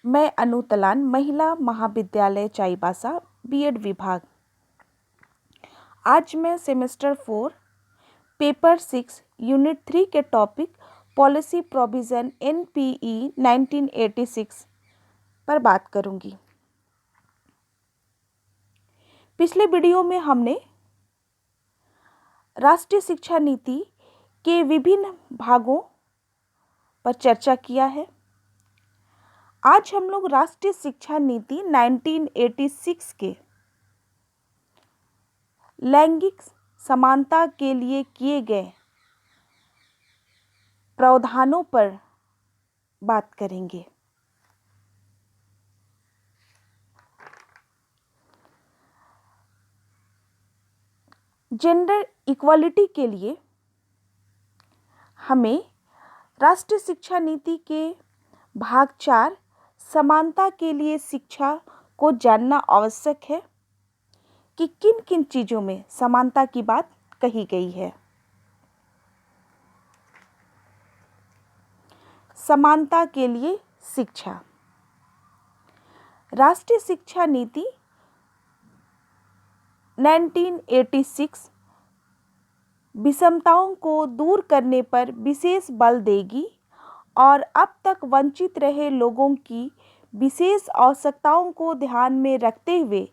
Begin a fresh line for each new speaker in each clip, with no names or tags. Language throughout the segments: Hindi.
मैं अनु तलान, महिला महाविद्यालय चाईबासा, बीएड विभाग। आज मैं सेमेस्टर 4 पेपर 6 यूनिट 3 के टॉपिक पॉलिसी प्रोविज़न एनपीई 1986 पर बात करूंगी। पिछले वीडियो में हमने राष्ट्रीय शिक्षा नीति के विभिन्न भागों पर चर्चा किया है। आज हम लोग राष्ट्रीय शिक्षा नीति 1986 के लैंगिक समानता के लिए किए गए प्रावधानों पर बात करेंगे। जेंडर इक्वालिटी के लिए हमें राष्ट्रीय शिक्षा नीति के भाग 4 समानता के लिए शिक्षा को जानना आवश्यक है कि किन किन चीज़ों में समानता की बात कही गई है। समानता के लिए शिक्षा। राष्ट्रीय शिक्षा नीति 1986 विषमताओं को दूर करने पर विशेष बल देगी और अब तक वंचित रहे लोगों की विशेष आवश्यकताओं को ध्यान में रखते हुए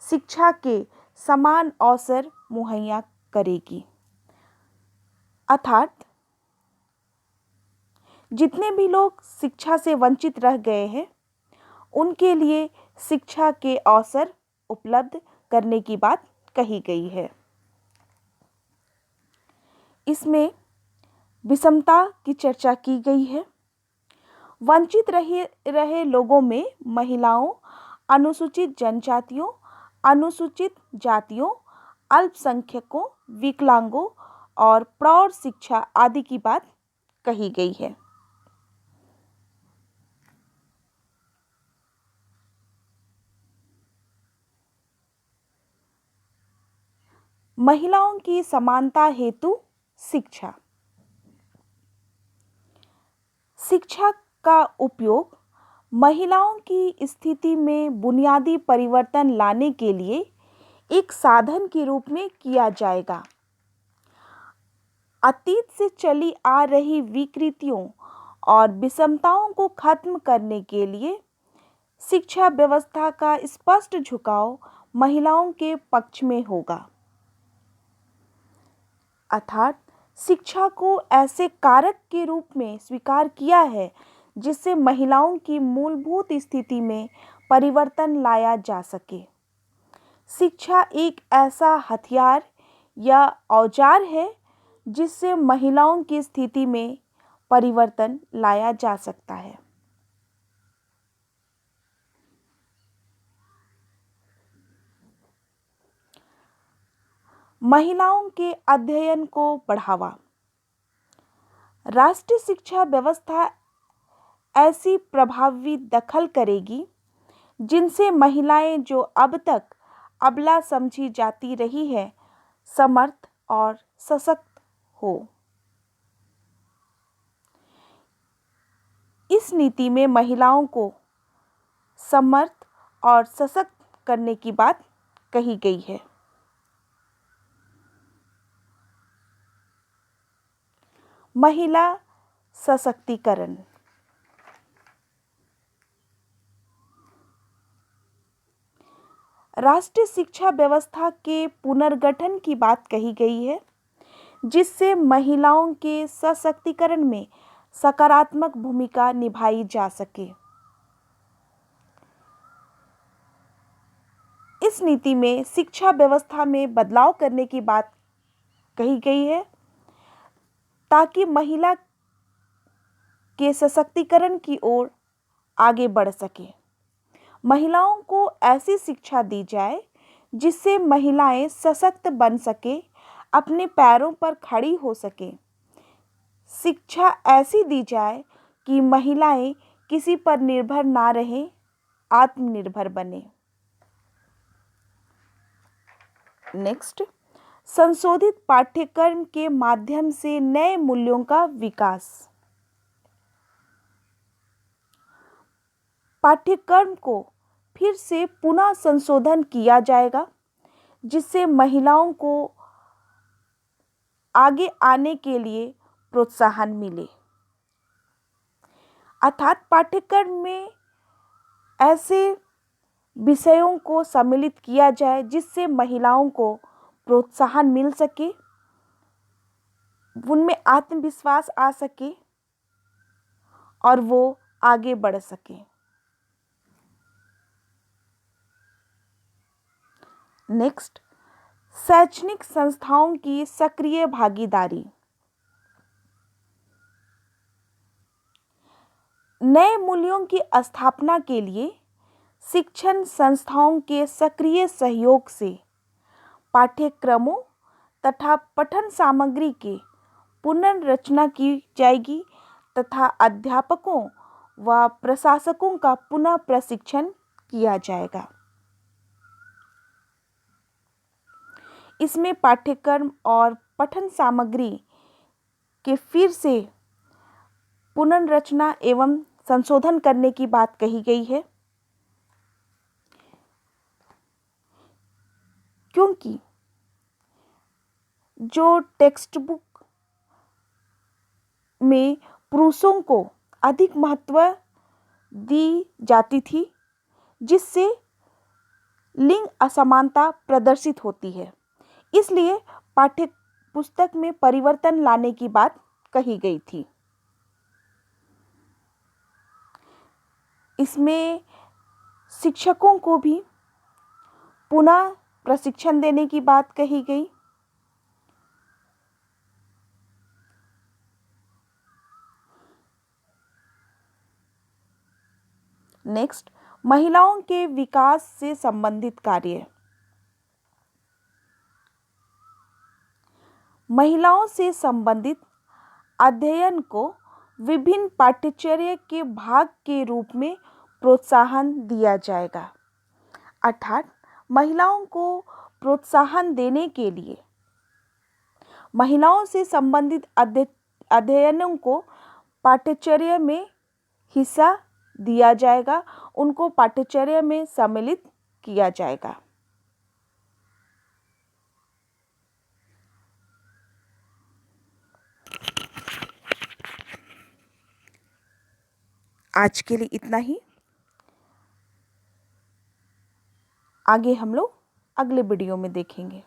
शिक्षा के समान अवसर मुहैया करेगी। अर्थात जितने भी लोग शिक्षा से वंचित रह गए हैं उनके लिए शिक्षा के अवसर उपलब्ध करने की बात कही गई है। इसमें विषमता की चर्चा की गई है। वंचित रहे लोगों में महिलाओं, अनुसूचित जनजातियों, अनुसूचित जातियों, अल्पसंख्यकों, विकलांगों और प्रौढ़ शिक्षा आदि की बात कही गई है। महिलाओं की समानता हेतु शिक्षा। शिक्षा का उपयोग महिलाओं की स्थिति में बुनियादी परिवर्तन लाने के लिए एक साधन के रूप में किया जाएगा। अतीत से चली आ रही विकृतियों और विषमताओं को खत्म करने के लिए शिक्षा व्यवस्था का स्पष्ट झुकाव महिलाओं के पक्ष में होगा। अर्थात शिक्षा को ऐसे कारक के रूप में स्वीकार किया है जिससे महिलाओं की मूलभूत स्थिति में परिवर्तन लाया जा सके। शिक्षा एक ऐसा हथियार या औजार है जिससे महिलाओं की स्थिति में परिवर्तन लाया जा सकता है। महिलाओं के अध्ययन को बढ़ावा। राष्ट्रीय शिक्षा व्यवस्था ऐसी प्रभावी दखल करेगी जिनसे महिलाएं जो अब तक अबला समझी जाती रही है समर्थ और सशक्त हो। इस नीति में महिलाओं को समर्थ और सशक्त करने की बात कही गई है। महिला सशक्तिकरण। राष्ट्रीय शिक्षा व्यवस्था के पुनर्गठन की बात कही गई है जिससे महिलाओं के सशक्तिकरण में सकारात्मक भूमिका निभाई जा सके। इस नीति में शिक्षा व्यवस्था में बदलाव करने की बात कही गई है ताकि महिला के सशक्तिकरण की ओर आगे बढ़ सके। महिलाओं को ऐसी शिक्षा दी जाए जिससे महिलाएं सशक्त बन सके, अपने पैरों पर खड़ी हो सके। शिक्षा ऐसी दी जाए कि महिलाएं किसी पर निर्भर ना रहें, आत्मनिर्भर बने। नेक्स्ट, संशोधित पाठ्यक्रम के माध्यम से नए मूल्यों का विकास। पाठ्यक्रम को फिर से पुनः संशोधन किया जाएगा, जिससे महिलाओं को आगे आने के लिए प्रोत्साहन मिले। अर्थात पाठ्यक्रम में ऐसे विषयों को सम्मिलित किया जाए जिससे महिलाओं को प्रोत्साहन मिल सके, उनमें आत्मविश्वास आ सके और वो आगे बढ़ सके। नेक्स्ट, शैक्षणिक संस्थाओं की सक्रिय भागीदारी। नए मूल्यों की स्थापना के लिए शिक्षण संस्थाओं के सक्रिय सहयोग से पाठ्यक्रमों तथा पठन सामग्री के पुनर्रचना की जाएगी तथा अध्यापकों व प्रशासकों का पुनः प्रशिक्षण किया जाएगा। इसमें पाठ्यक्रम और पठन सामग्री के फिर से पुनर्रचना एवं संशोधन करने की बात कही गई है, क्योंकि जो टेक्स्ट बुक में पुरुषों को अधिक महत्व दी जाती थी, जिससे लिंग असमानता प्रदर्शित होती है, इसलिए पाठ्य पुस्तक में परिवर्तन लाने की बात कही गई थी। इसमें शिक्षकों को भी पुनः प्रशिक्षण देने की बात कही गई। नेक्स्ट, महिलाओं के विकास से संबंधित कार्य। महिलाओं से संबंधित अध्ययन को विभिन्न पाठ्यचर्या के भाग के रूप में प्रोत्साहन दिया जाएगा। अर्थात महिलाओं को प्रोत्साहन देने के लिए महिलाओं से संबंधित अध्ययनों को पाठ्यचर्या में हिस्सा दिया जाएगा, उनको पाठ्यचर्या में सम्मिलित किया जाएगा। आज के लिए इतना ही। आगे हम लोग अगले वीडियो में देखेंगे।